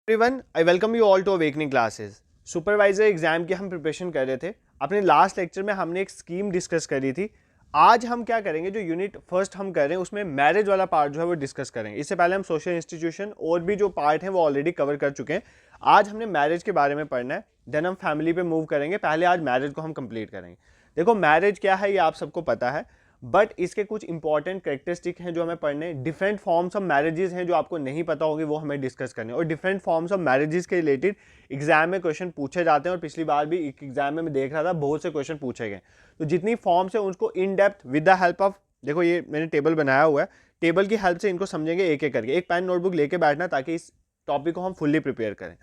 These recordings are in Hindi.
Everyone, I welcome you all to awakening classes. Supervisor exam की हम प्रिपरेशन कर रहे थे। अपने लास्ट लेक्चर में हमने एक स्कीम डिस्कस करी थी। आज हम क्या करेंगे, जो यूनिट फर्स्ट हम कर रहे हैं उसमें मैरिज वाला पार्ट जो है वो डिस्कस करेंगे। इससे पहले हम सोशल इंस्टीट्यूशन और भी जो पार्ट हैं वो ऑलरेडी कवर कर चुके हैं। आज हमने मैरिज के बारे में पढ़ना है, देन हम फैमिली पे मूव करेंगे। पहले आज मैरिज को हम कंप्लीट करेंगे। देखो, मैरिज क्या है ये आप सबको पता है, बट इसके कुछ इंपॉर्टेंट करेक्टरिस्टिक हैं जो हमें पढ़ने। डिफरेंट फॉर्म्स ऑफ मैरिजेस हैं जो आपको नहीं पता होगी, वो हमें डिस्कस करने। और डिफरेंट फॉर्म्स ऑफ मैरिजेस के रिलेटेड एग्जाम में क्वेश्चन पूछे जाते हैं। और पिछली बार भी एक एग्जाम में मैं देख रहा था बहुत से क्वेश्चन पूछे गए। तो जितनी फॉर्म्स है उसको in depth with the help of, देखो ये मैंने टेबल बनाया हुआ है, टेबल की हेल्प से इनको समझेंगे एक एक करके। एक पेन नोटबुक लेके बैठना ताकि इस टॉपिक को हम फुल्ली प्रिपेयर करें।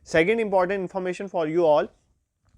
Second important information for you all,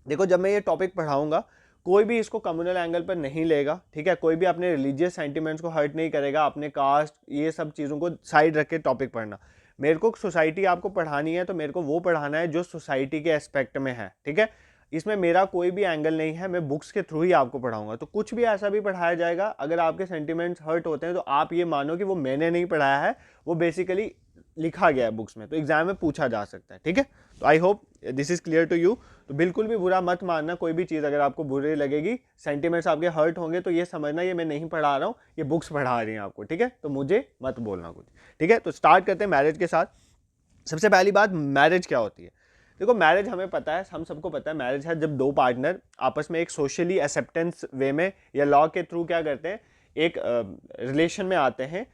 देखो जब मैं ये टॉपिक पढ़ाऊंगा कोई भी इसको कम्युनल एंगल पर नहीं लेगा, ठीक है। कोई भी अपने रिलीजियस सेंटिमेंट्स को हर्ट नहीं करेगा, अपने कास्ट ये सब चीज़ों को साइड रख के टॉपिक पढ़ना। मेरे को सोसाइटी आपको पढ़ानी है तो मेरे को वो पढ़ाना है जो सोसाइटी के एस्पेक्ट में है, ठीक है। इसमें मेरा कोई भी एंगल नहीं है, मैं बुक्स के थ्रू ही आपको पढ़ाऊंगा। तो कुछ भी ऐसा भी पढ़ाया जाएगा, अगर आपके सेंटिमेंट्स हर्ट होते हैं तो आप ये मानो कि वो मैंने नहीं पढ़ाया है, वो बेसिकली लिखा गया है बुक्स में, तो एग्जाम में पूछा जा सकता है, ठीक है। तो I hope this is clear to you. तो बिल्कुल भी बुरा मत मानना, कोई भी चीज़ अगर आपको बुरी लगेगी, सेंटिमेंट्स आपके हर्ट होंगे, तो ये समझना ये मैं नहीं पढ़ा रहा हूँ, ये बुक्स पढ़ा रही हैं आपको, ठीक है। तो मुझे मत बोलना कुछ, ठीक है। तो स्टार्ट करते हैं मैरिज के साथ। सबसे पहली बात, मैरिज क्या होती है। देखो, मैरिज हमें पता है, हम सबको पता है, मैरिज है जब दो पार्टनर आपस में एक सोशली एक्सेप्टेंस वे में या लॉ के थ्रू क्या करते हैं, एक रिलेशन में आते हैं।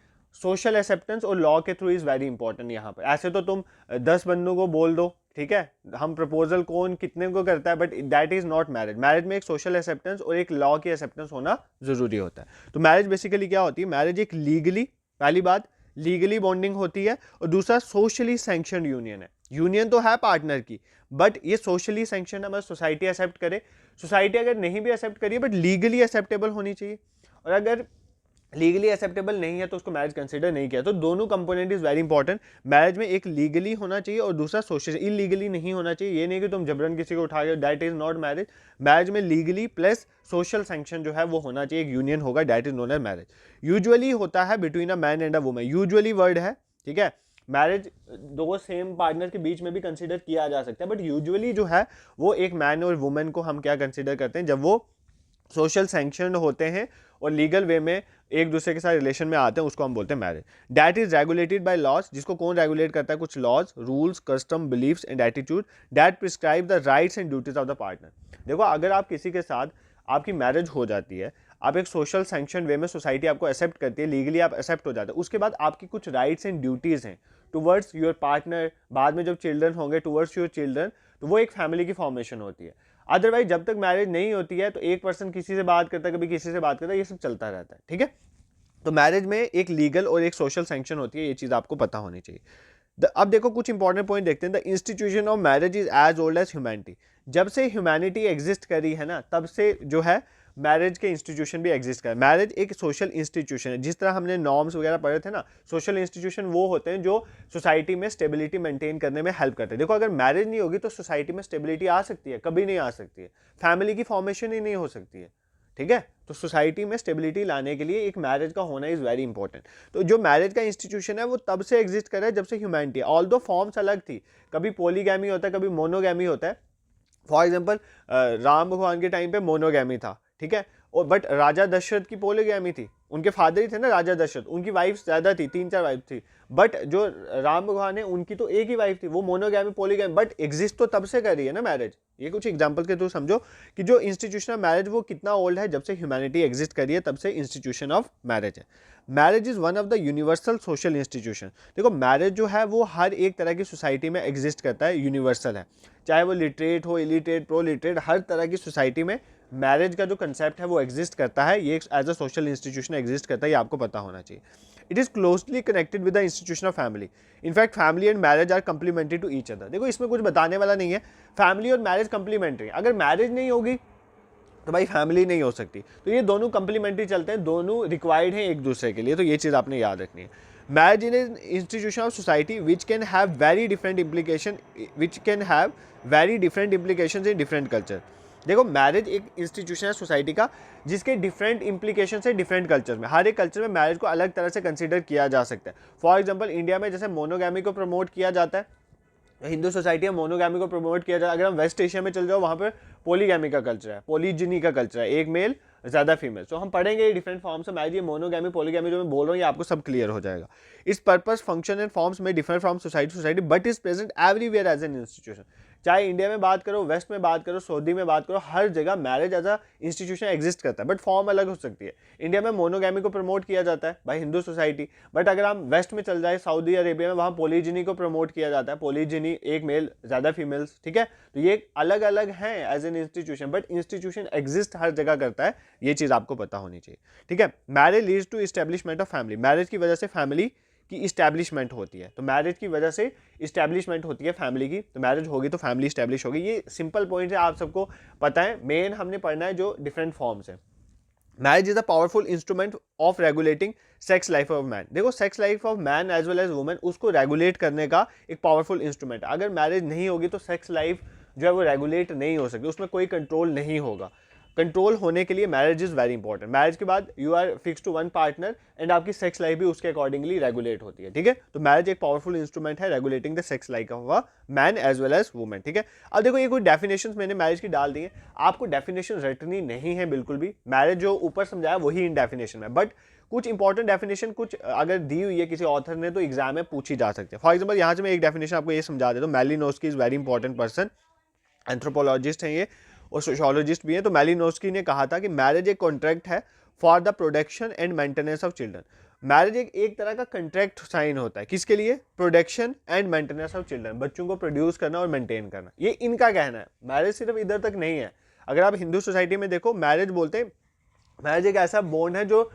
सोशल एक्सेप्टेंस और लॉ के थ्रू इज़ वेरी इंपॉर्टेंट यहाँ पर। ऐसे तो तुम 10 बंदों को बोल दो, ठीक है, हम प्रपोजल कौन कितने को करता है, but that is not marriage. Marriage में एक सोशल एक्सेप्टेंस और एक लॉ की एक्सेप्टेंस होना ज़रूरी होता है। तो मैरिज बेसिकली क्या होती है, मैरिज एक लीगली, पहली बात लीगली बॉन्डिंग होती है, और दूसरा सोशली सैंक्शनड यूनियन है। यूनियन तो है पार्टनर की, बट ये सोशली सैंक्शन है, मतलब सोसाइटी एक्सेप्ट करे। सोसाइटी अगर नहीं भी एक्सेप्ट करिए बट लीगली एक्सेप्टेबल होनी चाहिए, और अगर लीगली एक्सेप्टेबल नहीं है तो उसको मैरिज कंसिडर नहीं किया। तो दोनों component is very important. Marriage में एक लीगली होना चाहिए और दूसरा सोशल, इलीगली नहीं होना चाहिए। ये नहीं कि तुम जबरन किसी को उठा के, that is not marriage. Marriage में लीगली प्लस सोशल सैंक्शन जो है वो होना चाहिए, एक यूनियन होगा, that is known as marriage. Usually होता है between a man and a woman, usually word है, ठीक है। मैरिज दो सेम पार्टनर के बीच में भी कंसिडर किया जा सकता है, बट यूजुअली जो है वो एक मैन और वुमेन को हम क्या कंसिडर करते हैं, जब वो सोशल सैंक्शन होते हैं और लीगल वे में एक दूसरे के साथ रिलेशन में आते हैं, उसको हम बोलते हैं marriage. That is regulated by laws, जिसको कौन रेगुलेट करता है, कुछ laws, rules, custom, beliefs and attitude that prescribe the rights and duties of the partner. देखो, अगर आप किसी के साथ आपकी मैरिज हो जाती है, आप एक सोशल सैंक्शन वे में, सोसाइटी आपको एक्सेप्ट करती है, लीगली आप एक्सेप्ट हो जाते हैं, उसके बाद आपकी कुछ राइट्स एंड ड्यूटीज हैं टुवर्ड्स योर पार्टनर। बाद में जब चिल्ड्रन होंगे, टुवर्ड्स योर चिल्ड्रन, तो वो एक फैमिली की फॉर्मेशन होती है। अदरवाइज जब तक मैरिज नहीं होती है तो एक पर्सन किसी से बात करता है, कभी किसी से बात करता है, ये सब चलता रहता है, ठीक है। तो मैरिज में एक लीगल और एक सोशल सैंक्शन होती है, ये चीज़ आपको पता होनी चाहिए। अब देखो कुछ इंपॉर्टेंट पॉइंट देखते हैं। The institution of marriage is as old as humanity. जब से ह्यूमैनिटी एग्जिस्ट करी है ना, तब से जो है मैरिज के इंस्टीट्यूशन भी एग्जिस्ट कर। मैरिज एक सोशल इंस्टीट्यूशन है, जिस तरह हमने नॉर्म्स वगैरह पढ़े थे ना, सोशल इंस्टीट्यूशन वो होते हैं जो सोसाइटी में स्टेबिलिटी मेंटेन करने में हेल्प करते हैं। देखो, अगर मैरिज नहीं होगी तो सोसाइटी में स्टेबिलिटी आ सकती है, कभी नहीं आ सकती है, फैमिली की फॉर्मेशन ही नहीं हो सकती है, ठीक है। तो सोसाइटी में स्टेबिलिटी लाने के लिए एक मैरिज का होना इज वेरी इंपॉर्टेंट। तो जो मैरिज का इंस्टीट्यूशन है वो तब से एग्जिस्ट कर रहा है जब से ह्यूमैनिटी। ऑल दो फॉर्म्स अलग थी, कभी पॉलीगैमी होता है, कभी मोनोगैमी होता है। फॉर एग्जाम्पल, राम भगवान के टाइम पे मोनोगैमी था, ठीक है, और बट राजा दशरथ की पॉलीगैमी थी। उनके फादर ही थे ना राजा दशरथ, उनकी वाइफ ज्यादा थी, 3-4 वाइफ थी। बट जो राम भगवान है उनकी तो एक ही वाइफ थी, वो मोनोगैमी पॉलीगैमी, बट एग्जिस्ट तो तब से करी है ना मैरिज। ये कुछ एग्जांपल के थ्रू समझो कि जो इंस्टीट्यूशन ऑफ मैरिज वो कितना ओल्ड है, जब से ह्यूमैनिटी एग्जिस्ट करी है तब से इंस्टीट्यूशन ऑफ मैरिज है। Marriage is one of the universal social institution. देखो, मैरिज जो है वो हर एक तरह की सोसाइटी में एग्जिस्ट करता है, यूनिवर्सल है, चाहे वो लिटरेट हो, इलिटरेट, प्रो लिटरेट, हर तरह की सोसाइटी में मैरिज का जो कंसेप्ट है वो एग्जिस्ट करता है। ये as a social institution exist करता है, ये आपको पता होना चाहिए। It is closely connected with the institution of family. In fact family and marriage are complementary to each other. देखो, इसमें कुछ बताने वाला नहीं है, फैमिली और मैरिज कंप्लीमेंट्री। अगर मैरिज नहीं होगी तो भाई फैमिली नहीं हो सकती। तो ये दोनों कंप्लीमेंट्री चलते हैं, दोनों रिक्वायर्ड हैं एक दूसरे के लिए। तो ये चीज़ आपने याद रखनी है। Marriage in an institution of society which can have very different implication, which can have very different implication in different culture. देखो, मैरिज एक इंस्टीट्यूशन है सोसाइटी का जिसके डिफरेंट इंप्लीकेशन है डिफरेंट कल्चर में। हर एक कल्चर में मैरिज को अलग तरह से कंसिडर किया जा सकता है। फॉर एग्जांपल, इंडिया में जैसे मोनोगैमी को प्रमोट किया जाता है, हिंदू सोसाइटी में मोनोगैमी को प्रमोट किया जाए। अगर हम वेस्ट एशिया में चल जाओ वहाँ पर पोलीगैमी का कल्चर है, पोलीजिनी का कल्चर है, एक मेल ज़्यादा फीमेल। तो हम पढ़ेंगे डिफरेंट फॉर्म्स में। मैरिज, ये मोनोगैमी पोलीगैमी जो मैं बोल रहा हूँ ये आपको सब क्लियर हो जाएगा। इस पर्पस फंक्शन एंड फॉर्म्स में different from society but is present everywhere as an institution. चाहे इंडिया में बात करो, वेस्ट में बात करो, सऊदी में बात करो, हर जगह marriage as a institution exist करता है, बट फॉर्म अलग हो सकती है। इंडिया में मोनोगैमी को प्रमोट किया जाता है बाय हिंदू सोसाइटी, बट अगर हम वेस्ट में चल जाए, सऊदी अरेबिया में, वहाँ पोलीजिनी को प्रमोट किया जाता है, पोलीजिनी एक मेल ज़्यादा फीमेल्स, ठीक है। तो ये अलग अलग हैं as an institution, but institution exist हर जगह करता है, ये चीज़ आपको पता होनी चाहिए, ठीक है। Marriage leads to establishment of family, marriage की वजह से फैमिली की इस्टेब्लिशमेंट होती है। तो मैरिज की वजह से इस्टेब्लिशमेंट होती है फैमिली की, तो मैरिज होगी तो फैमिली इस्टेब्लिश होगी। ये सिंपल पॉइंट है, आप सबको पता है। मेन हमने पढ़ना है जो डिफरेंट फॉर्म्स है। Marriage is a powerful instrument of regulating sex life of man. देखो sex life of man as well as women, उसको रेगुलेट करने का एक पावरफुल इंस्ट्रूमेंट है। अगर मैरिज नहीं होगी तो सेक्स लाइफ जो है वो रेगुलेट नहीं हो सकती, उसमें कोई कंट्रोल नहीं होगा। कंट्रोल होने के लिए marriage is very important. Marriage के बाद you are fix to one partner and आपकी सेक्स लाइफ भी उसके अकॉर्डिंगली रेगुलेट होती है, ठीक है। तो मैरिज एक पावरफुल इंस्ट्रूमेंट है regulating the sex life of a man as well as women, ठीक है। अब देखो ये कोई डेफिनेशंस मैंने मैरिज की डाल दी है, आपको डेफिनेशन रटनी नहीं है बिल्कुल भी। मैरिज जो ऊपर समझाया वही इन डेफिनेशन में, बट कुछ इंपॉर्टेंट डेफिनेशन कुछ अगर दी हुई है किसी ऑथर ने तो एग्जाम में पूछी जा सकती है। फॉर एग्जाम्पल यहाँ से मैं एक डेफिनेशन आपको ये समझा देता हूँ। Malinowski is very important person, anthropologist हैं ये और सोशियोलॉजिस्ट भी हैं। तो मैलिनोस्की ने कहा था कि मैरिज एक कॉन्ट्रैक्ट है for the production and maintenance of children. Marriage एक तरह का कॉन्ट्रैक्ट साइन होता है, किसके लिए? Production and maintenance of children, बच्चों को प्रोड्यूस करना और मेंटेन करना, ये इनका कहना है। मैरिज सिर्फ इधर तक नहीं है। अगर आप हिंदू सोसाइटी में देखो, मैरिज बोलते हैं, मैरिज एक ऐसा बॉन्ड है जो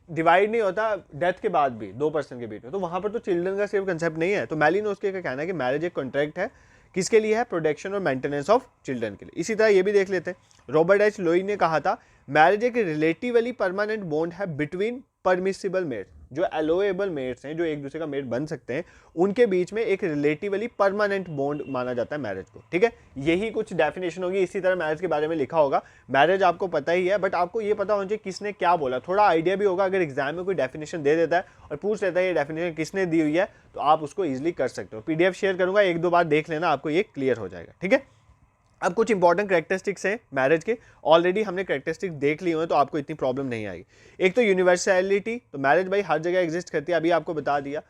डिवाइड नहीं होता डेथ के बाद भी दो पर्सन के बीच में, तो वहां पर तो चिल्ड्रन का सिर्फ कंसेप्ट नहीं है। तो मैलिनोस्की का कहना है कि मैरिज एक कॉन्ट्रैक्ट है, किसके लिए है? प्रोटेक्शन और मेंटेनेंस ऑफ चिल्ड्रन के लिए। इसी तरह ये भी देख लेते हैं, रॉबर्ट एच लोई ने कहा था मैरिज एक रिलेटिवली परमानेंट बॉन्ड है बिटवीन परमिसिबल मेट्स, जो अलोएबल मेट्स हैं, जो एक दूसरे का मेट बन सकते हैं, उनके बीच में एक रिलेटिवली परमानेंट बॉन्ड माना जाता है मैरिज को, ठीक है। यही कुछ डेफिनेशन होगी। इसी तरह मैरिज के बारे में लिखा होगा। मैरिज आपको पता ही है, बट आपको ये पता होना चाहिए किसने क्या बोला, थोड़ा आइडिया भी होगा। अगर एग्जाम में कोई डेफिनेशन दे देता है और पूछ लेता है ये डेफिनेशन किसने दी हुई है, तो आप उसको ईजिली कर सकते हो। पीडीएफ शेयर करूंगा, एक दो बार देख लेना, आपको ये क्लियर हो जाएगा, ठीक है। अब कुछ इंपॉर्टेंट कैरेक्टरिस्टिक्स हैं मैरिज के, ऑलरेडी हमने कैरेक्टरिस्टिक्स देख लिए हुए, तो आपको इतनी प्रॉब्लम नहीं आएगी। एक तो यूनिवर्सैलिटी, तो मैरिज भाई हर जगह एग्जिस्ट करती है, अभी आपको बता दिया।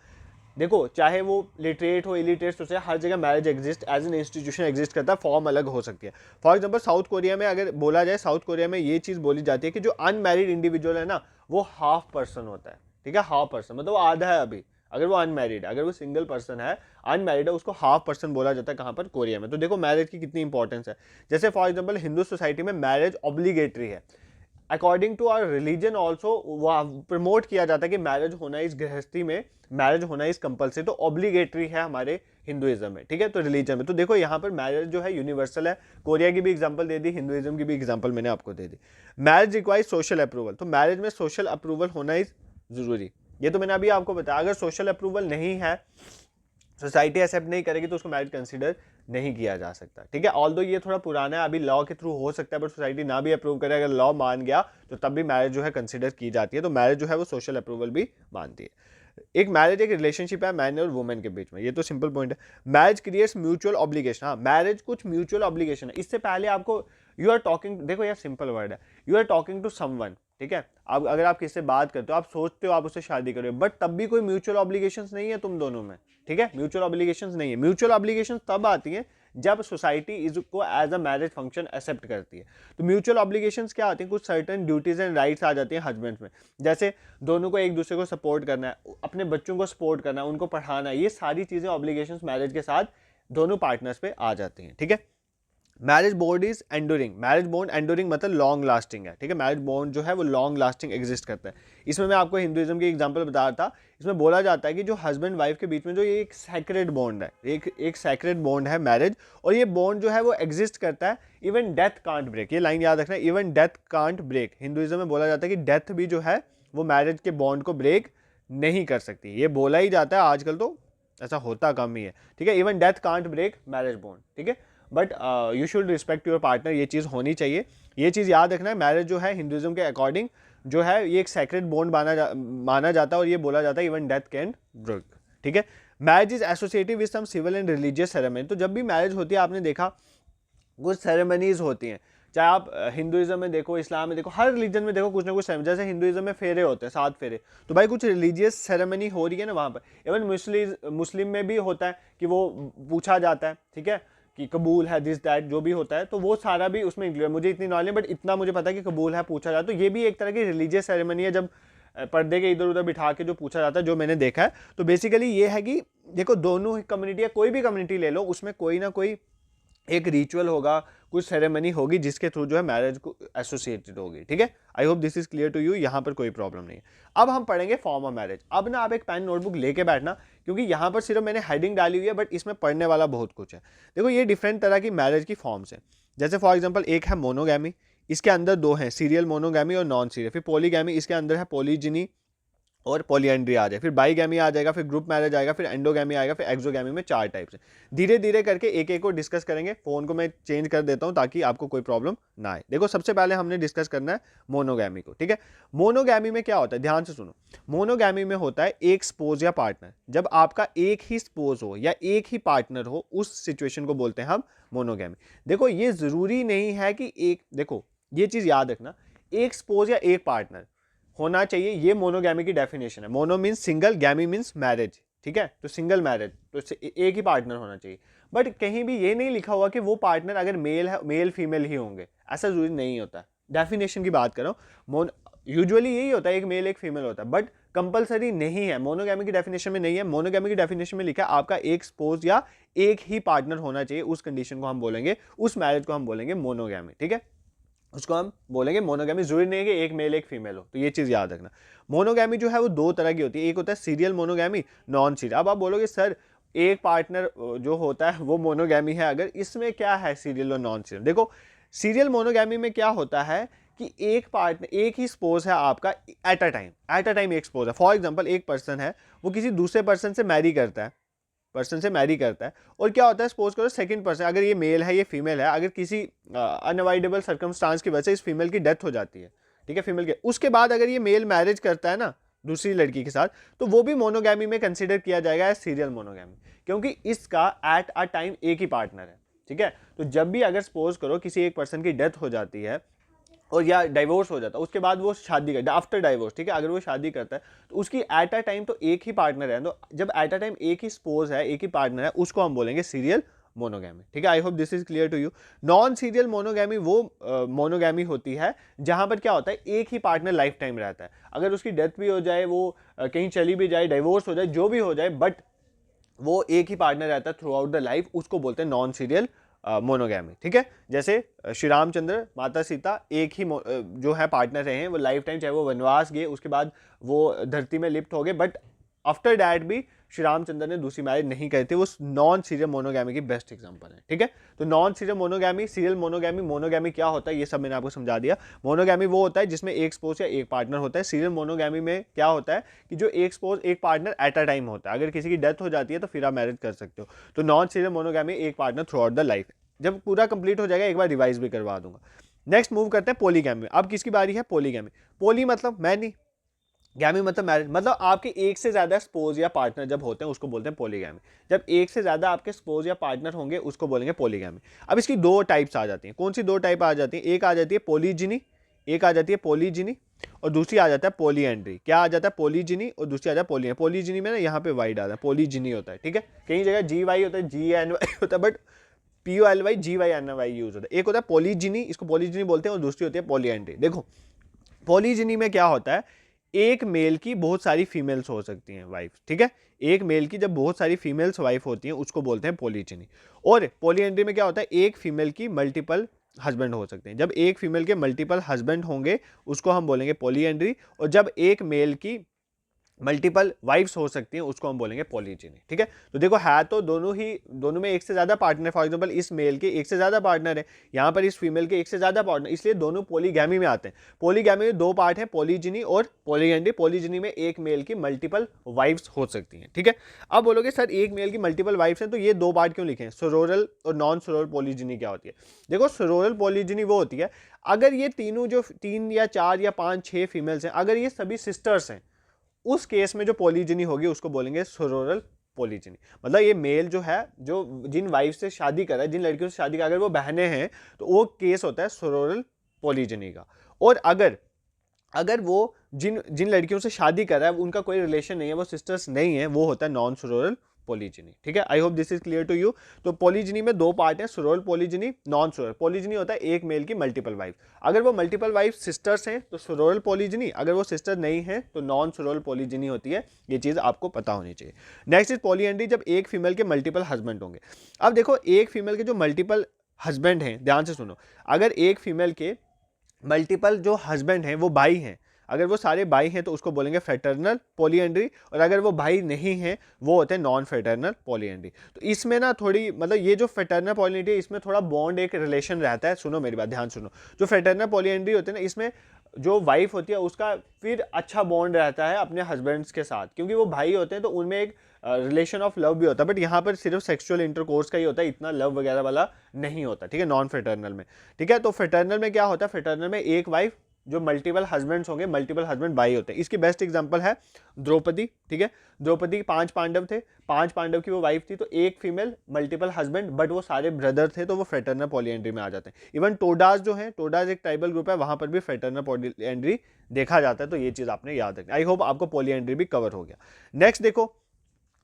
देखो चाहे वो लिटरेट हो, इलिटरेट हो, हर जगह marriage exist as an institution exist करता है, फॉर्म अलग हो सकती है। फॉर एग्जांपल साउथ कोरिया में अगर बोला जाए, साउथ कोरिया में ये चीज़ बोली जाती है कि जो अनमैरिड इंडिविजुअल है ना, वो हाफ पर्सन होता है, ठीक है। हाफ पर्सन मतलब आधा है अभी, अगर वो अनमैरिड, अगर वो सिंगल पर्सन है, अनमैरिड है, उसको हाफ पर्सन बोला जाता है। कहाँ पर? कोरिया में। तो देखो मैरिज की कितनी इंपॉर्टेंस है। जैसे फॉर एग्जांपल हिंदू सोसाइटी में मैरिज ऑब्लिगेटरी है, according to our religion also promote किया जाता है कि मैरिज होना इस गृहस्थी में, मैरिज होना इस कंपल्सरी, तो ऑब्लिगेटरी है हमारे हिंदुइज्म में, ठीक है। तो रिलीजन में तो देखो यहाँ पर मैरिज जो है यूनिवर्सल है। कोरिया की भी एग्जांपल दे दी, हिंदुइज्म की भी एग्जांपल मैंने आपको दे दी। मैरिज रिक्वायर्स सोशल अप्रूवल, तो मैरिज में सोशल अप्रूवल होना इज जरूरी। ये तो मैंने अभी आपको बताया, अगर सोशल अप्रूवल नहीं है, सोसाइटी एक्सेप्ट नहीं करेगी, तो उसको मैरिज कंसीडर नहीं किया जा सकता, ठीक है। ऑल्दो ये थोड़ा पुराना है, अभी लॉ के थ्रू हो सकता है, बट सोसाइटी ना भी अप्रूव करे, अगर लॉ मान गया तो तब भी मैरिज जो है कंसीडर की जाती है। तो मैरिज जो है वो सोशल अप्रूवल भी मानती है। एक मैरिज एक रिलेशनशिप है मैन और वुमेन के बीच में, ये तो सिंपल पॉइंट है। मैरिज क्रिएट्स म्यूचुअल ऑब्लिगेशन, हाँ मैरिज कुछ म्यूचुअल ऑब्लिगेशन है। इससे पहले आपको यू आर टॉकिंग, देखो यार सिंपल वर्ड है, you are talking to someone, ठीक है। अब अगर आप किससे बात करते हो, आप सोचते हो आप उससे शादी करोगे, बट तब भी कोई म्यूचुअल ऑब्लिगेशंस नहीं है तुम दोनों में, ठीक है। म्यूचुअल ऑब्लिगेशंस नहीं है। म्यूचुअल ऑब्लिगेशंस तब आती है जब सोसाइटी इसको as a marriage function accept करती है। तो म्यूचुअल ऑब्लिगेशंस क्या आती हैं? कुछ सर्टेन ड्यूटीज एंड राइट्स आ जाती हैं हस्बैंड्स में, जैसे दोनों को एक दूसरे को सपोर्ट करना है, अपने बच्चों को सपोर्ट करना है, उनको पढ़ाना है, ये सारी चीज़ें ऑब्लिगेशंस मैरिज के साथ दोनों पार्टनर्स पे आ जाती हैं, ठीक है। Marriage bond is enduring, marriage bond enduring मतलब लॉन्ग लास्टिंग है, ठीक है। मैरिज बॉन्ड जो है वो लॉन्ग लास्टिंग एग्जिस्ट करता है। इसमें मैं आपको हिंदुइज्म की एग्जांपल बता रहा था। इसमें बोला जाता है कि जो हस्बैंड वाइफ के बीच में जो ये एक सैक्रेड बॉन्ड है, एक सैक्रेड बॉन्ड है मैरिज, और ये बॉन्ड जो है वो एग्जिस्ट करता है, इवन डेथ कांट ब्रेक, ये लाइन याद रखना, even death can't break. Hinduism में बोला जाता है कि डेथ भी जो है वो मैरिज के बॉन्ड को ब्रेक नहीं कर सकती, ये बोला ही जाता है, आजकल तो ऐसा होता कम ही है, ठीक है। Even death can't break marriage bond, ठीक है, but you should respect your partner, ये चीज़ होनी चाहिए। ये चीज़ याद रखना है, मैरिज जो है हिंदुइज्म के अकॉर्डिंग जो है ये एक सैक्रेड बॉन्ड माना जाता है, और ये बोला जाता है इवन डेथ कैन ब्रेक, ठीक है। Marriage is associated with some civil and religious ceremony. तो जब भी मैरिज होती है, आपने देखा कुछ सेरेमनीज होती हैं, चाहे आप हिंदुइज्म में देखो, इस्लाम में देखो, हर रिलीजन में देखो कुछ ना कुछ सेरेमनी। जैसे हिंदुइज्म में फेरे होते हैं, 7 फेरे, तो भाई कुछ रिलीजियस सेरेमनी हो रही है ना वहाँ पर। इवन मुस्लिम में भी होता है कि वो पूछा जाता है, ठीक है, कि कबूल है, दिस दैट जो भी होता है, तो वो सारा भी उसमें इंक्लूड। मुझे इतनी नॉलेज, बट इतना मुझे पता है कि कबूल है, पूछा जाता है, तो ये भी एक तरह की रिलीजियस सेरेमनी है, जब पर्दे के इधर उधर बिठा के जो पूछा जाता है, जो मैंने देखा है। तो बेसिकली ये है कि देखो, दोनों कम्युनिटी या कोई भी कम्युनिटी ले लो, उसमें कोई ना कोई एक रिचुअल होगा, कुछ सेरेमनी होगी जिसके थ्रू जो है मैरिज को एसोसिएटेड होगी, ठीक है। I hope this is clear to you, यहाँ पर कोई प्रॉब्लम नहीं है। अब हम पढ़ेंगे फॉर्म ऑफ मैरिज। अब ना आप एक पेन नोटबुक लेके बैठना, क्योंकि यहाँ पर सिर्फ मैंने हेडिंग डाली हुई है, बट इसमें पढ़ने वाला बहुत कुछ है। देखो, ये डिफरेंट तरह की मैरिज की फॉर्म्स है। जैसे फॉर एग्जाम्पल, एक है मोनोगैमी, इसके अंदर 2 हैं, सीरियल मोनोगैमी और नॉन सीरियल। फिर पॉलीगैमी, इसके अंदर है पॉलीजिनी और पॉलीएंड्री आ जाए। फिर बाईगैमी आ जाएगा, फिर ग्रुप मैरिज आएगा, फिर एंडोगैमी आएगा, फिर एक्सोगैमी में 4 टाइप्स है। धीरे धीरे करके एक एक को डिस्कस करेंगे। फोन को मैं चेंज कर देता हूं ताकि आपको कोई प्रॉब्लम ना आए। देखो, सबसे पहले हमने डिस्कस करना है मोनोगैमी को, ठीक है। मोनोगैमी में क्या होता है, ध्यान से सुनो। मोनोगैमी में होता है एक स्पोज या पार्टनर। जब आपका एक ही स्पोज हो या एक ही पार्टनर हो, उस सिचुएशन को बोलते हैं हम मोनोगैमी। देखो, ये जरूरी नहीं है कि एक, देखो ये चीज याद रखना, एक स्पोज या एक पार्टनर होना चाहिए, ये मोनोगैमी की डेफिनेशन है। Mono means single, गैमी means marriage, ठीक है। तो सिंगल मैरिज, तो एक ही पार्टनर होना चाहिए। बट कहीं भी ये नहीं लिखा हुआ कि वो पार्टनर अगर मेल है, मेल फीमेल ही होंगे, ऐसा जरूरी नहीं होता। डेफिनेशन की बात करो, यूजुअली यही होता है, एक मेल एक फीमेल होता है, बट कंपलसरी नहीं है। मोनोगैमी की डेफिनेशन में नहीं है। मोनोगैमी की डेफिनेशन में लिखा है आपका एक स्पोज या एक ही पार्टनर होना चाहिए। उस कंडीशन को हम बोलेंगे, उस मैरिज को हम बोलेंगे मोनोगैमी, ठीक है। उसको हम बोलेंगे मोनोगैमी। जरूरी नहीं है कि एक मेल एक फीमेल हो, तो ये चीज याद रखना। मोनोगैमी जो है वो 2 तरह की होती है। एक होता है सीरियल मोनोगैमी, नॉन सीरियल। अब आप बोलोगे सर, एक पार्टनर जो होता है वो मोनोगैमी है, अगर इसमें क्या है सीरियल और नॉन सीरियल। देखो, सीरियल मोनोगैमी में क्या होता है कि एक पार्टनर, एक ही स्पोज है आपका एट अ टाइम एक स्पोज है। फॉर एग्जाम्पल, एक पर्सन है, वो किसी दूसरे पर्सन से मैरी करता है, और क्या होता है, सपोज करो सेकंड पर्सन, अगर ये मेल है ये फीमेल है, अगर किसी अनअवॉइडेबल सर्कमस्टांस की वजह से इस फीमेल की डेथ हो जाती है, ठीक है, फीमेल के, उसके बाद अगर ये मेल मैरिज करता है ना दूसरी लड़की के साथ, तो वो भी मोनोगैमी में कंसीडर किया जाएगा एज सीरियल मोनोगैमी, क्योंकि इसका एट अ टाइम एक ही पार्टनर है, ठीक है। तो जब भी अगर सपोज करो किसी एक पर्सन की डेथ हो जाती है और या डाइवोर्स हो जाता है, उसके बाद वो शादी करता है, आफ्टर डाइवोर्स, ठीक है, अगर वो शादी करता है, तो उसकी एट अ टाइम तो एक ही पार्टनर है। तो जब एट अ टाइम एक ही स्पोज है, एक ही पार्टनर है, उसको हम बोलेंगे सीरियल मोनोगैमी, ठीक है। I hope this is clear to you. Non serial monogamy वो मोनोगैमी होती है जहां पर क्या होता है, एक ही पार्टनर लाइफ टाइम रहता है। अगर उसकी डेथ भी हो जाए, वो कहीं चली भी जाए, डाइवोर्स हो जाए, जो भी हो जाए, बट वो एक ही पार्टनर रहता है थ्रू आउट द लाइफ, उसको बोलते हैं नॉन सीरियल मोनोगैमी, ठीक है। जैसे श्री रामचंद्र, माता सीता एक ही जो है पार्टनर रहे हैं वो लाइफ टाइम, चाहे वो वनवास गए, उसके बाद वो धरती में लिप्त हो गए, बट आफ्टर डैट भी श्री रामचंद्र ने दूसरी मैरिज नहीं करी थी। वो नॉन सीरियल मोनोगैमी की बेस्ट एग्जांपल है, ठीक है। तो non serial monogamy, serial monogamy, monogamy क्या होता है ये सब मैंने आपको समझा दिया। मोनोगैमी वो होता है जिसमें एक स्पोज या एक पार्टनर होता है। सीरियल मोनोगैमी में क्या होता है कि जो एक स्पोज एक पार्टनर एट अ टाइम होता है, अगर किसी की डेथ हो जाती है तो फिर आप मैरिज कर सकते हो। तो नॉन सीरियल मोनोगैमी एक partner through out the life. जब पूरा कंप्लीट हो जाएगा एक बार रिवाइज भी करवा दूंगा। नेक्स्ट मूव करते हैं पॉलीगैमी। अब किसकी बारी है, पॉलीगैमी। पॉली मतलब मैनी, गैमी मतलब मैरिज, मतलब आपके एक से ज्यादा स्पोज या पार्टनर जब होते हैं उसको बोलते हैं पॉलीगैमी। जब एक से ज्यादा आपके स्पोज या पार्टनर होंगे उसको बोलेंगे पॉलीगैमी। अब इसकी 2 टाइप्स आ जाती हैं। कौन सी 2 टाइप आ जाती है, एक आ जाती है पॉलीजिनी, एक आ जाती है पॉलीजिनी, और दूसरी आ जाता है पॉलीएंड्री। क्या आ जाता है, पॉलीजिनी, और दूसरी आ जाता है पॉली। पॉलीजिनी में ना यहाँ पे वाई डाला है, पॉलीजिनी होता है, ठीक है। कई जगह जी वाई होता है, जी एन वाई होता है, बट POLY GYNY यूज होता है। एक होता है पॉलीजिनी, इसको पॉलीजिनी बोलते हैं, और दूसरी होती है पॉलीएंड्री। देखो, पॉलीजिनी में क्या होता है, एक मेल की बहुत सारी फीमेल्स हो सकती हैं वाइफ, ठीक है। एक मेल की जब बहुत सारी फीमेल्स वाइफ होती हैं उसको बोलते हैं पॉलीजिनी। और पॉलीएंड्री में क्या होता है, एक फीमेल की मल्टीपल हस्बैंड हो सकते हैं। जब एक फीमेल के मल्टीपल हस्बैंड होंगे उसको हम बोलेंगे पॉलीएंड्री, और जब एक मेल की मल्टीपल वाइफ्स हो सकती हैं उसको हम बोलेंगे पॉलीजिनी, ठीक है। तो देखो, है तो दोनों में एक से ज्यादा पार्टनर। फॉर एग्जांपल, इस मेल के एक से ज्यादा पार्टनर है, यहाँ पर इस फीमेल के एक से ज्यादा पार्टनर, इसलिए दोनों पॉलीगैमी में आते हैं। पॉलीगैमी में 2 पार्ट है, पॉलीजिनी और पॉलीएंड्री। पॉलीजिनी में एक मेल की मल्टीपल वाइफ्स हो सकती हैं, ठीक है। अब बोलोगे सर एक मेल की मल्टीपल वाइफ्स हैं तो ये 2 पार्ट क्यों लिखे हैं, सोरोरल और नॉन सोरोरल पॉलीजिनी क्या होती है। देखो, सोरोरल पॉलीजिनी वो होती है अगर ये तीनों जो 3 या 4 या 5 6 फीमेल्स हैं, अगर ये सभी सिस्टर्स हैं, उस केस में जो पॉलीजिनी होगी उसको बोलेंगे सोरोरल पॉलीजिनी। मतलब ये मेल जो है, जो जिन वाइफ से शादी कर रहा है, जिन लड़कियों से शादी कर, अगर वो बहनें हैं तो वो केस होता है सोरोरल पॉलीजिनी का। और अगर वो जिन जिन लड़कियों से शादी कर रहा है उनका कोई रिलेशन नहीं है, वो सिस्टर्स नहीं है, वो होता है नॉन सुरोरल पॉलीजिनी। ठीक है, I hope this is clear to you. तो पॉलीजिनी में दो पार्ट है, सुरोरल पॉलीजिनी, नॉन सुरोरल पॉलीजिनी होता है एक मेल की मल्टीपल वाइफ। अगर वो मल्टीपल वाइफ सिस्टर्स हैं तो सुरोरल पॉलीजिनी, अगर वो सिस्टर नहीं है तो नॉन सुरोरल पॉलीजिनी होती है। ये चीज़ आपको पता होनी चाहिए। नेक्स्ट इज पॉलीएंड्री, जब एक फीमेल के मल्टीपल हस्बैंड होंगे। अब देखो, एक फीमेल के जो मल्टीपल हस्बैंड हैं, ध्यान से सुनो, अगर एक फीमेल के मल्टीपल जो हस्बैंड हैं वो भाई हैं, अगर वो सारे भाई हैं तो उसको बोलेंगे फ्रेटर्नल पॉलीएंड्री, और अगर वो भाई नहीं हैं वो होते हैं नॉन फ्रेटर्नल पॉलीएंड्री। तो इसमें ना थोड़ी, मतलब ये जो फ्रेटर्नल पॉलीएंड्री है इसमें थोड़ा बॉन्ड, एक रिलेशन रहता है। सुनो मेरी बात, ध्यान सुनो। जो फ्रेटर्नल पॉलीएंड्री होते हैं ना, इसमें जो वाइफ होती है उसका फिर अच्छा बॉन्ड रहता है अपने हस्बैंड्स के साथ, क्योंकि वो भाई होते हैं तो उनमें एक रिलेशन ऑफ लव भी होता है। बट यहाँ पर सिर्फ सेक्सुअल इंटरकोर्स का ही होता है, इतना लव वगैरह वाला नहीं होता। ठीक है, नॉन फ्रेटर्नल में। ठीक है, तो फ्रेटर्नल में क्या होता है, फ्रेटर्नल में एक वाइफ, जो मल्टीपल हस्बैंड्स होंगे, मल्टीपल हस्बैंड भाई होते हैं। इसकी बेस्ट एग्जांपल है द्रौपदी। ठीक है, द्रौपदी 5 पांडव थे, 5 पांडव की वो वाइफ थी, तो एक फीमेल मल्टीपल हस्बैंड, बट वो सारे ब्रदर थे तो वो फ्रेटर्नल पॉलीएंड्री में आ जाते हैं। इवन टोडास जो है, टोडास एक ट्राइबल ग्रुप है, वहां पर भी फ्रेटर्नल पॉलीएंड्री देखा जाता है। तो ये चीज आपने याद रखनी। आई होप आपको पॉलीएंड्री भी कवर हो गया। नेक्स्ट देखो,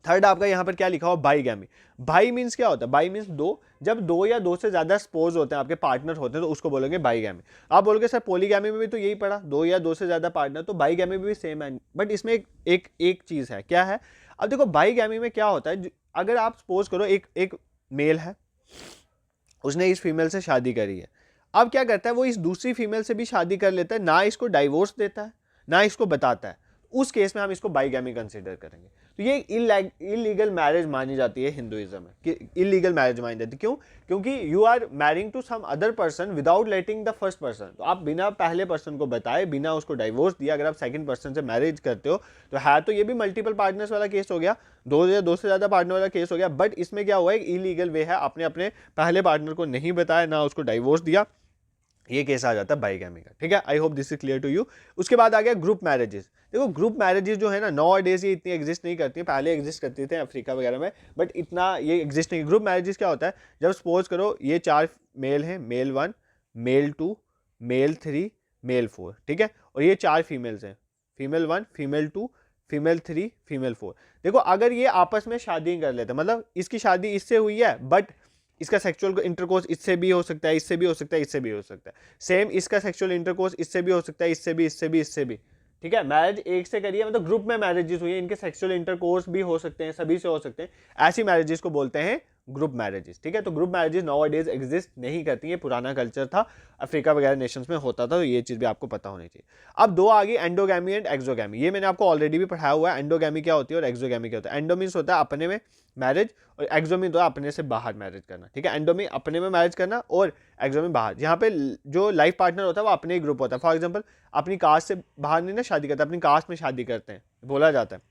थर्ड आपका यहाँ पर क्या लिखा हुआ, बाईगैमी। बाई मीन्स क्या होता है, बाई मीन्स दो। जब दो या दो से ज्यादा स्पोज होते हैं, आपके पार्टनर होते हैं, तो उसको बोलोगे बाईगैमी। आप बोलोगे सर पॉलीगैमी में भी तो यही पढ़ा, दो या दो से ज्यादा पार्टनर, तो बाईगैमी में भी सेम है। बट इसमें एक चीज है, क्या है, अब देखो बाईगैमी में क्या होता है, अगर आप सपोज करो एक मेल है, उसने इस फीमेल से शादी करी है। अब क्या करता है, वो इस दूसरी फीमेल से भी शादी कर लेता है, ना इसको डाइवोर्स देता है ना इसको बताता है। उस केस में हम इसको बाईगैमी कंसीडर करेंगे। तो ये इलीगल मैरिज मानी जाती है हिंदुइज्म में, कि इलीगल मैरिज मानी जाती है। क्यों? क्योंकि you are marrying to some other person without letting the first person. तो आप बिना पहले पर्सन को बताए, बिना उसको डाइवोर्स दिया, अगर आप सेकंड पर्सन से मैरिज करते हो, तो है तो ये भी मल्टीपल पार्टनर्स वाला केस हो गया, दो या दो से ज्यादा पार्टनर वाला केस हो गया। बट इसमें क्या हुआ है, इलीगल वे है, आपने अपने पहले पार्टनर को नहीं बताया, ना उसको डाइवोर्स दिया, ये केस आ जाता है बाईगैमी का। ठीक है, I hope this is clear to you. उसके बाद आ गया ग्रुप मैरिजेस। देखो ग्रुप मैरिजेस जो है ना, नाउ डेज ये इतनी एग्जिस्ट नहीं करती हैं, पहले एग्जिस्ट करती थे अफ्रीका वगैरह में, बट इतना ये एग्जिस्ट नहीं। ग्रुप मैरिजेस क्या होता है, जब सपोज करो ये 4 मेल हैं, मेल 1, मेल 2, मेल 3, मेल 4, ठीक है, और ये 4 फीमेल्स हैं, फीमेल 1, फीमेल 2, फीमेल 3, फीमेल 4। देखो अगर ये आपस में शादी कर लेते, मतलब इसकी शादी इससे हुई है, बट इसका सेक्सुअल इंटरकोर्स इससे भी हो सकता है, इससे भी हो सकता है, इससे भी हो सकता है, सेम इसका सेक्सुअल इंटरकोर्स इससे भी हो सकता है, इससे भी, इससे भी, इससे भी। ठीक है, मैरिज एक से करिए, मतलब ग्रुप में मैरिजेस हुई है, इनके सेक्सुअल इंटरकोर्स भी हो सकते हैं, सभी से हो सकते हैं, ऐसी मैरिजेस को बोलते हैं ग्रुप मैरिजेस। ठीक है, तो group marriages now days exist नहीं करती है, पुराना कल्चर था, अफ्रीका वगैरह नेशंस में होता था, तो ये चीज भी आपको पता होनी चाहिए। अब दो आ गई, एंडोगैमी एंड एक्सोगैमी। ये मैंने आपको ऑलरेडी भी पढ़ाया हुआ है, एंडोगैमी क्या होती है और एक्सोगैमी क्या होता है। एंडो मीन्स होता है अपने में मैरिज, और एक्सो मीन्स होता है अपने से बाहर मैरिज करना। ठीक है, एंडो में अपने में मैरिज करना और एक्सो में बाहर। यहाँ पे जो लाइफ पार्टनर होता है वो अपने ही ग्रुप होता है। फॉर एग्जाम्पल अपनी कास्ट से बाहर नहीं ना शादी करते, अपनी कास्ट में शादी करते हैं, बोला जाता है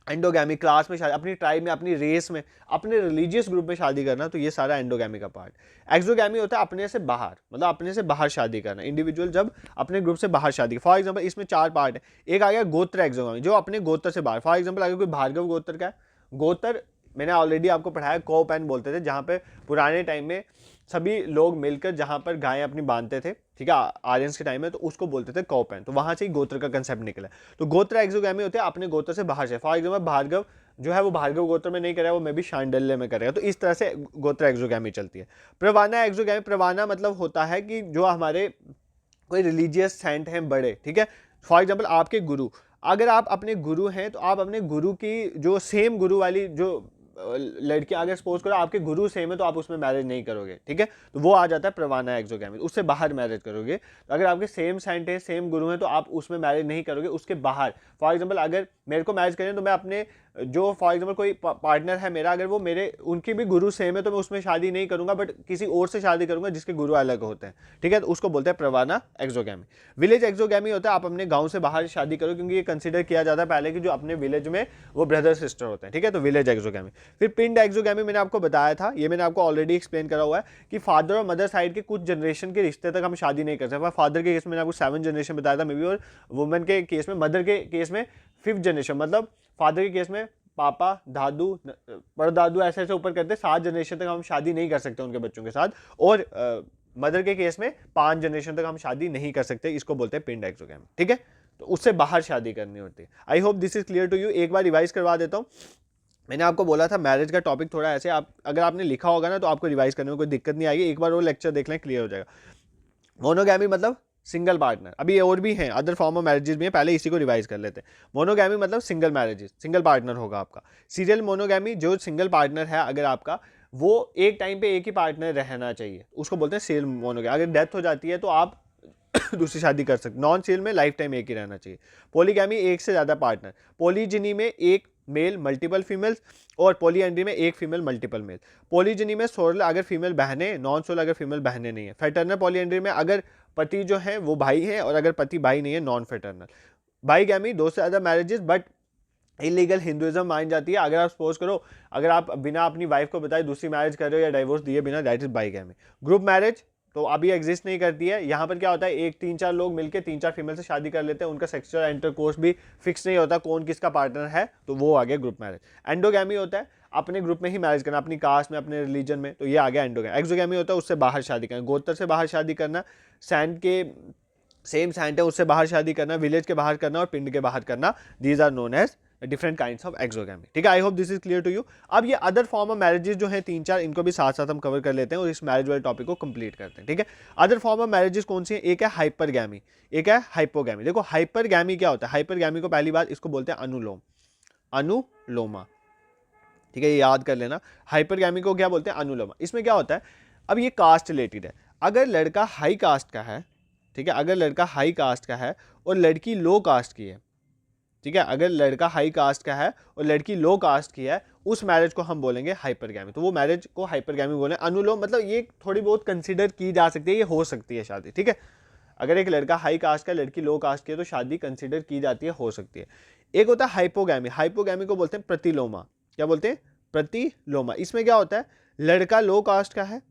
एंडोगैमी। क्लास में शादी, अपनी ट्राइब में, अपनी रेस में, अपने रिलीजियस ग्रुप में शादी करना, तो ये सारा एंडोगैमी का पार्ट। एक्सोगैमी होता है अपने से बाहर, मतलब अपने से बाहर शादी करना, इंडिविजुअल जब अपने ग्रुप से बाहर शादी। फॉर एग्जांपल इसमें 4 पार्ट है। एक आ गया गोत्र एक्सोगैमी, जो अपने गोत्र से बाहर। फॉर एग्जांपल अगर कोई भार्गव गोत्र का है, गोत्र मैंने ऑलरेडी आपको पढ़ाया, कोपैन बोलते थे, जहाँ पे पुराने टाइम में सभी लोग मिलकर जहाँ पर गायें अपनी बांधते थे, ठीक है, आर्यंस के टाइम में, तो उसको बोलते थे कौपैन। तो वहां से ही गोत्र का कंसेप्ट निकला। तो गोत्र एक्सोगैमी होते हैं अपने गोत्र से बाहर से। फॉर एग्जाम्पल भार्गव जो है वो भार्गव गोत्र में नहीं करेगा, वो मे भी शांडिल्य में करेगा। तो इस तरह से गोत्र एक्सोगैमी चलती है। प्रवाना एक्सोगैमी, प्रवाना मतलब होता है कि जो हमारे कोई रिलीजियस सेंट हैं बड़े, ठीक है, फॉर एग्जाम्पल आपके गुरु, अगर आप अपने गुरु हैं तो आप अपने गुरु की जो सेम गुरु वाली जो लड़कियां, अगर सपोज करो आपके गुरु सेम है तो आप उसमें मैरिज नहीं करोगे। ठीक है, तो वो आ जाता है प्रवाना एक्सोगैमी, उससे बाहर मैरिज करोगे। तो अगर आपके सेम सेंट है, सेम गुरु है, तो आप उसमें मैरिज नहीं करोगे, उसके बाहर। फॉर एग्जाम्पल अगर मेरे को मैरिज करें तो मैं अपने जो फॉर एग्जाम्पल कोई पार्टनर है मेरा, अगर वो मेरे उनकी भी गुरु सेम है तो मैं उसमें शादी नहीं करूंगा, बट किसी और से शादी करूंगा जिसके गुरु अलग होते हैं। ठीक है, तो उसको बोलते हैं प्रवाना एक्सोगैमी। विलेज एक्सोगैमी होता है आप अपने गांव से बाहर शादी करो, क्योंकि ये कंसीडर किया जाता है पहले कि जो अपने विलेज में वो ब्रदर सिस्टर होते हैं। ठीक है, तो विलेज एक्सोगैमी। फिर पिंड एक्सोगैमी मैंने आपको बताया था, ये मैंने आपको ऑलरेडी एक्सप्लेन करा हुआ है कि फादर और मदर साइड के कुछ जनरेशन के रिश्ते तक हम शादी नहीं कर सकते। फादर के केस में मैंने आपको 7 जनरेशन बताया था मे बी, और वुमेन के केस में, मदर के केस में 5th जनरेशन, मतलब फादर के केस में पापा, दादू, परदादू ऐसे ऐसे ऊपर करते 7 जनरेशन तक हम शादी नहीं कर सकते उनके बच्चों के साथ, और मदर के केस में 5 जनरेशन तक हम शादी नहीं कर सकते, इसको बोलते हैं पिंड एक्सोगैमी, ठीक है। तो उससे बाहर शादी करनी होती है। I hope this is clear to you. एक बार रिवाइज करवा देता हूँ। मैंने आपको बोला था मैरिज का टॉपिक थोड़ा ऐसे, आप अगर आपने लिखा होगा ना तो आपको रिवाइज करने में कोई दिक्कत नहीं आएगी, एक बार वो लेक्चर देख लें, क्लियर हो जाएगा। मोनोगैमी मतलब सिंगल पार्टनर, अभी और भी हैं अदर फॉर्म ऑफ मैरिजेस भी हैं, पहले इसी को रिवाइज कर लेते हैं। मोनोगैमी मतलब सिंगल मैरिजेस, सिंगल पार्टनर होगा आपका। सीरियल मोनोगैमी जो सिंगल पार्टनर है अगर आपका, वो एक टाइम पे एक ही पार्टनर रहना चाहिए, उसको बोलते हैं सीरियल मोनोगैमी। अगर डेथ हो जाती है तो आप दूसरी शादी कर सकते। नॉन सीरियल में लाइफ टाइम एक ही रहना चाहिए। पॉलीगैमी एक से ज़्यादा पार्टनर। पॉलीजिनी में एक मेल मल्टीपल फीमेल्स, और पॉलीएंड्री में एक फीमेल मल्टीपल मेल। पॉलीजिनी में सोलर अगर फीमेल बहनें, नॉन सोलर अगर फीमेल बहनें नहीं है। फैटर्नल पॉलीएंड्री में अगर पति जो है वो भाई है, और अगर पति भाई नहीं है, नॉन फैटर्नल। बाईगैमी 2 से ज़्यादा मैरिजेस बट इलीगल हिंदुइज्म मानी जाती है। अगर आप सपोज करो, अगर आप बिना अपनी वाइफ को बताए दूसरी मैरिज कर रहे हो या डाइवोर्स दिए बिना, दैट इज बाईगैमी। ग्रुप मैरिज तो अभी एग्जिस्ट नहीं करती है। यहाँ पर क्या होता है, एक 3-4 लोग मिलकर 3-4 फीमेल से शादी कर लेते हैं, उनका सेक्सुअल इंटरकोर्स भी फिक्स नहीं होता कौन किसका पार्टनर है, तो वो आ गया ग्रुप मैरिज। एंडोगैमी होता है अपने ग्रुप में ही मैरिज करना, अपनी कास्ट में, अपने रिलीजन में, तो ये आ गया एंडोगैमी। एक्सोगैमी होता है उससे बाहर शादी करना, गोत्र से बाहर शादी करना, सैंड के सेम सैंड है उससे बाहर शादी करना, विलेज के बाहर करना और पिंड के बाहर करना। These are known as different kinds of exogamy, ठीक है। I hope this is clear to you. अब ये अदर फॉर्म ऑफ मैरिजेस जो हैं 3-4, इनको भी साथ साथ हम कवर कर लेते हैं और इस मैरिज वाले टॉपिक को कंप्लीट करते हैं, ठीक है। अदर फॉर्म ऑफ मैरिजेस कौन सी है? एक है हाइपरगैमी, एक है हाइपोगैमी। देखो हाइपरगैमी क्या होता है? हाइपरगैमी को पहली बात इसको बोलते हैं अनुलोम, अनुलोमा, ठीक है, ये याद कर लेना। हाइपरगैमी को क्या बोलते हैं? अनुलोमा। इसमें क्या होता है, अब ये कास्ट रिलेटेड है। अगर लड़का हाई कास्ट का है, ठीक है, अगर लड़का हाई कास्ट का है और लड़की लो कास्ट की है, ठीक है, अगर लड़का हाई कास्ट का है और लड़की लो कास्ट की है, उस मैरिज को हम बोलेंगे हाइपरगैमी। तो वो मैरिज को हाइपरगैमी बोले। अनुलोम मतलब ये थोड़ी बहुत कंसीडर की जा सकती है, ये हो सकती है शादी, ठीक है। अगर एक लड़का हाई कास्ट का, लड़की लो कास्ट की है, तो शादी कंसीडर की जाती है, हो सकती है। एक होता है हाइपोगैमी, हाइपोगैमी को बोलते हैं प्रतिलोमा। क्या बोलते हैं? प्रतिलोमा। इसमें क्या होता है, लड़का लो कास्ट का है,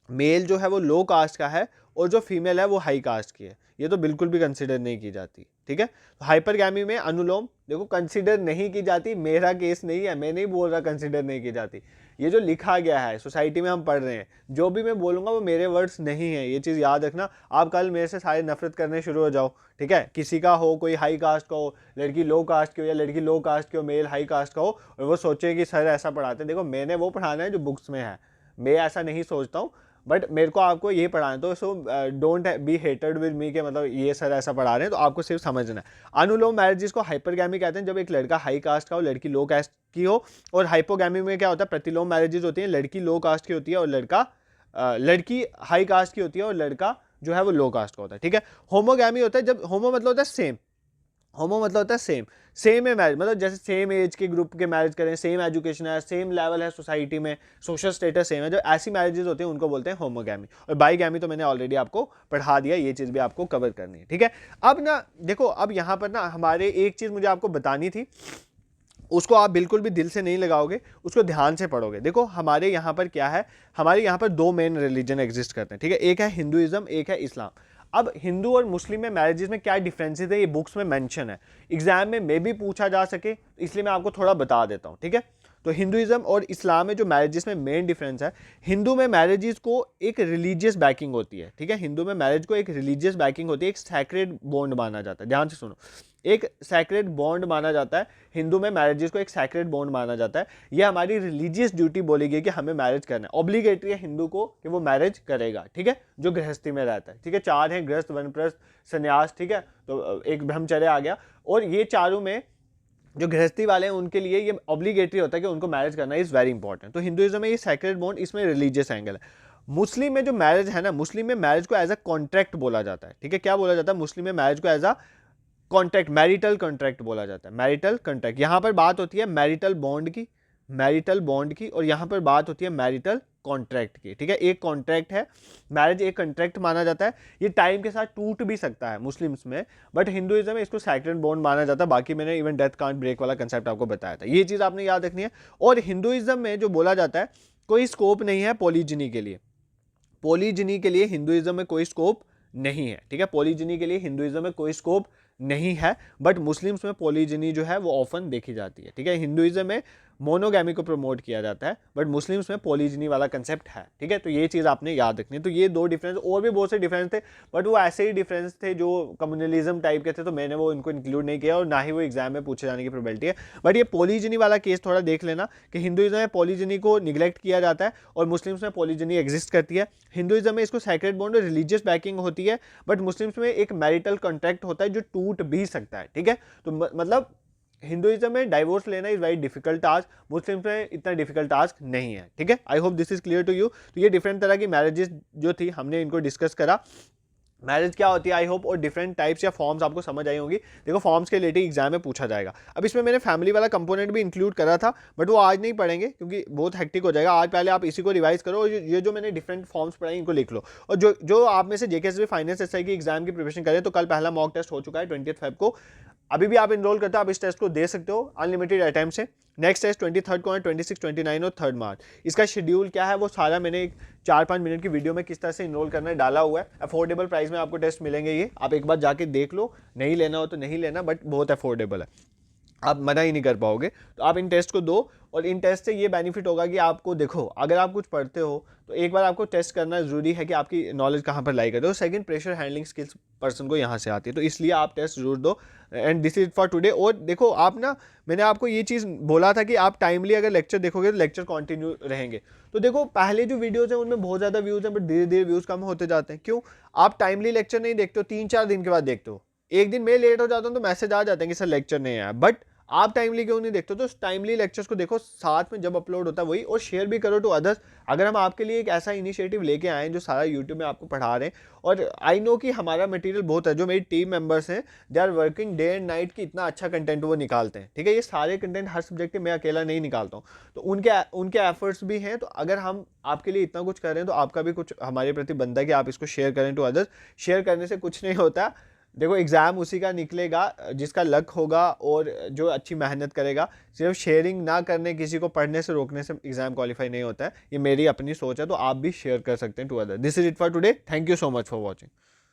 मेल जो है वो लो कास्ट का है, और जो फीमेल है वो हाई कास्ट की है, ये तो बिल्कुल भी कंसीडर नहीं की जाती, ठीक है। तो हाइपरगैमी में अनुलोम देखो कंसीडर नहीं की जाती, मेरा केस नहीं है, मैं नहीं बोल रहा कंसीडर नहीं की जाती, ये जो लिखा गया है सोसाइटी में हम पढ़ रहे हैं, जो भी मैं बोलूंगा वो मेरे वर्ड्स नहीं है, ये चीज़ याद रखना। आप कल मेरे से सारे नफरत करने शुरू हो जाओ, ठीक है, किसी का हो, कोई हाई कास्ट का हो, लड़की लो कास्ट की हो, या लड़की लो कास्ट की हो, मेल हाई कास्ट का हो, और वो सोचे कि सर ऐसा पढ़ाते हैं। देखो मैंने वो पढ़ाना है जो बुक्स में है, मैं ऐसा नहीं सोचता हूँ, बट मेरे को आपको ये पढ़ाना है, तो so don't be hated with me के मतलब ये सर ऐसा पढ़ा रहे हैं, तो आपको सिर्फ समझना है। अनुलोम मैरिज जिसको हाइपरगैमी कहते हैं, जब एक लड़का हाई कास्ट का हो, लड़की लो कास्ट की हो। और हाइपोगैमी में क्या होता है, प्रतिलोम मैरिजेज होती हैं, लड़की लो कास्ट की होती है और लड़की हाई कास्ट की होती है और लड़का जो है वो लो कास्ट का होता है, ठीक है। होमोगैमी होता है, जब होमो मतलब होता है सेम, होमो मतलब होता है सेम, सेम है मैरिज, मतलब जैसे सेम एज के ग्रुप के मैरिज करें, सेम एजुकेशन है, सेम लेवल है सोसाइटी में, सोशल स्टेटस सेम है, जो ऐसी मैरिजेस होती हैं उनको बोलते हैं होमोगैमी। और बाईगैमी तो मैंने ऑलरेडी आपको पढ़ा दिया, ये चीज़ भी आपको कवर करनी है, ठीक है। अब ना देखो, अब यहाँ पर ना हमारे एक चीज़ मुझे आपको बतानी थी, उसको आप बिल्कुल भी दिल से नहीं लगाओगे, उसको ध्यान से पढ़ोगे। देखो हमारे यहाँ पर क्या है, हमारे यहाँ पर 2 मेन रिलीजन एग्जिस्ट करते हैं, ठीक है, एक है हिंदुइज्म, एक है इस्लाम। अब हिंदू और मुस्लिम में मैरिजेस में क्या डिफरेंसेस है, ये बुक्स में मेंशन है, एग्जाम में मे भी पूछा जा सके, इसलिए मैं आपको थोड़ा बता देता हूँ, ठीक है। तो हिंदुइज्म और इस्लाम में जो मैरिजेस में मेन डिफरेंस है, हिंदू में मैरिजेस को एक रिलीजियस बैकिंग होती है, ठीक है, हिंदू में मैरिज को एक रिलीजियस बैकिंग होती है, एक सैक्रेड बॉन्ड माना जाता है, ध्यान से सुनो, एक सैक्रेड बॉन्ड माना जाता है। हिंदू में मैरिजेस को एक सैक्रेड बॉन्ड माना जाता है, ये हमारी रिलीजियस ड्यूटी बोली गई कि हमें मैरिज करना है, ऑब्लिगेटरी है हिंदू को कि वो मैरिज करेगा, ठीक है, जो गृहस्थी में रहता है, ठीक है। 4 हैं, गृहस्थ, वनप्रस्थ, संन्यास, ठीक है, तो एक ब्रह्मचर्य आ गया, और ये चारों में जो गृहस्थी वाले हैं उनके लिए ये ऑब्लिगेटरी होता है कि उनको मैरिज करना इज वेरी इंपॉर्टेंट। तो हिंदुइज्म में ये सैक्रेड बॉन्ड, इसमें रिलीजियस एंगल है। मुस्लिम में जो मैरिज है ना, मुस्लिम में मैरिज को एज अ कॉन्ट्रैक्ट बोला जाता है, ठीक है, क्या बोला जाता है, मुस्लिम में मैरिज को as a contract, marital contract बोला जाता है, मैरिटल कॉन्ट्रैक्ट। यहाँ पर बात होती है मैरिटल बॉन्ड की, मैरिटल बॉन्ड की, और यहाँ पर बात होती है मैरिटल कॉन्ट्रैक्ट की, ठीक है। एक कॉन्ट्रैक्ट है, मैरिज एक कॉन्ट्रैक्ट माना जाता है, ये टाइम के साथ टूट भी सकता है मुस्लिम्स में, बट हिंदुइज्म में इसको सैक्रेड बॉन्ड माना जाता है। बाकी मैंने इवन डेथ कांट ब्रेक वाला कंसेप्ट आपको बताया था, ये चीज़ आपने याद रखनी है। और हिंदुइज्म में जो बोला जाता है, कोई स्कोप नहीं है पॉलीजिनी के लिए, पॉलीजिनी के लिए हिंदुइज्म में कोई स्कोप नहीं है, ठीक है, पॉलीजिनी के लिए हिंदुइज्म में कोई स्कोप नहीं है, बट मुस्लिम्स में पॉलीजनी जो है वो ऑफन देखी जाती है, ठीक है। हिंदुइज्म में मोनोगैमी को प्रमोट किया जाता है, बट मुस्लिम्स में पॉलीजनी वाला कंसेप्ट है, ठीक है। तो ये चीज़ आपने याद रखनी है। तो ये दो डिफरेंस, और भी बहुत से डिफरेंस थे, बट वो ऐसे ही डिफरेंस थे जो कम्युनलिज्म टाइप के थे, तो मैंने वो इनको इंक्लूड नहीं किया, और ना ही वो एग्जाम में पूछे जाने की प्रोबेबिलिटी है। बट ये पॉलीजनी वाला केस थोड़ा देख लेना कि हिंदुइज्म में पॉलीजनी को निगलेक्ट किया जाता है और मुस्लिम्स में पॉलीजनी एग्जिस्ट करती है। हिंदुइज्म में इसको सैक्रेड बॉन्ड और रिलीजियस बैकिंग होती है, बट मुस्लिम्स में एक मैरिटल कॉन्ट्रैक्ट होता है जो टूट भी सकता है, ठीक है। तो मतलब हिंदुइज्म में डाइवोर्स लेना is very difficult task, Muslims में इतना डिफिकल्ट टास्क नहीं है, ठीक है। I hope this is clear to you. तो ये डिफरेंट तरह की मैरिजेस जो थी हमने इनको डिस्कस करा, मैरिज क्या होती है आई होप, और डिफरेंट टाइप्स या फॉर्म्स आपको समझ आई होंगी। देखो फॉर्म्स के रिलेटेड एग्जाम में पूछा जाएगा। अब इसमें मैंने फैमिली वाला कंपोनेंट भी इंक्लूड करा था, बट वो आज नहीं पढ़ेंगे क्योंकि बहुत हेक्टिक हो जाएगा। आज पहले आप इसी को रिवाइज करो, और ये जो मैंने डिफरेंट फॉर्म्स पढ़ाई इनको लिख लो। और जो आप में से जेकेएसबी फाइनेंस एसआई की एग्जाम की प्रिपरेशन करें, तो कल पहला मॉक टेस्ट हो चुका है 20 फेब को। अभी भी आप इनरोल करते हो, आप इस टेस्ट को दे सकते हो अनलिमिटेड अटेम्प्ट से। नेक्स्ट टेस्ट 23 को है, 26, 29 और 3 मार्च। इसका शेड्यूल क्या है वो सारा मैंने एक 4-5 मिनट की वीडियो में किस तरह से इनरोल करना है डाला हुआ है। अफोर्डेबल प्राइस में आपको टेस्ट मिलेंगे, ये आप एक बार जाके देख लो, नहीं लेना हो तो नहीं लेना, बट बहुत अफोर्डेबल है, आप मना ही नहीं कर पाओगे। तो आप इन टेस्ट को दो, और इन टेस्ट से ये बेनिफिट होगा कि आपको, देखो अगर आप कुछ पढ़ते हो तो एक बार आपको टेस्ट करना ज़रूरी है कि आपकी नॉलेज कहाँ पर लाई करते हो। Second, pressure handling skills person को यहाँ से आती है, तो इसलिए आप टेस्ट जरूर दो। And this is for today. और देखो आप ना, मैंने आपको ये चीज़ बोला था कि आप टाइमली अगर लेक्चर देखोगे तो लेक्चर कंटिन्यू रहेंगे। तो देखो पहले जो वीडियोज़ हैं उनमें बहुत ज़्यादा व्यूज़ हैं, बट धीरे धीरे व्यूज़ कम होते जाते हैं। क्यों? आप टाइमली लेक्चर नहीं देखते हो, 3-4 दिन के बाद देखते हो। एक दिन मैं लेट हो जाता हूँ तो मैसेज आ जाते हैं कि सर लेक्चर नहीं आया, बट आप टाइमली क्यों नहीं देखते हो? तो टाइमली लेक्चर्स को देखो, साथ में जब अपलोड होता है वही, और शेयर भी करो टू अदर्स। अगर हम आपके लिए एक ऐसा इनिशिएटिव लेके आए हैं जो सारा यूट्यूब में आपको पढ़ा रहे हैं, और आई नो कि हमारा मटेरियल बहुत है, जो मेरी टीम मेंबर्स हैं they are working day and night की इतना अच्छा कंटेंट वो निकालते हैं, ठीक है। ये सारे कंटेंट हर सब्जेक्ट के मैं अकेला नहीं निकालता हूँ, तो उनके एफर्ट्स भी हैं। तो अगर हम आपके लिए इतना कुछ कर रहे हैं तो आपका भी कुछ हमारे प्रति बनता है कि आप इसको शेयर करें टू अदर्स। शेयर करने से कुछ नहीं होता। देखो एग्ज़ाम उसी का निकलेगा जिसका लक होगा और जो अच्छी मेहनत करेगा। सिर्फ शेयरिंग ना करने, किसी को पढ़ने से रोकने से एग्ज़ाम क्वालिफाई नहीं होता है। ये मेरी अपनी सोच है, तो आप भी शेयर कर सकते हैं to other. This is it for today. Thank you so much for watching.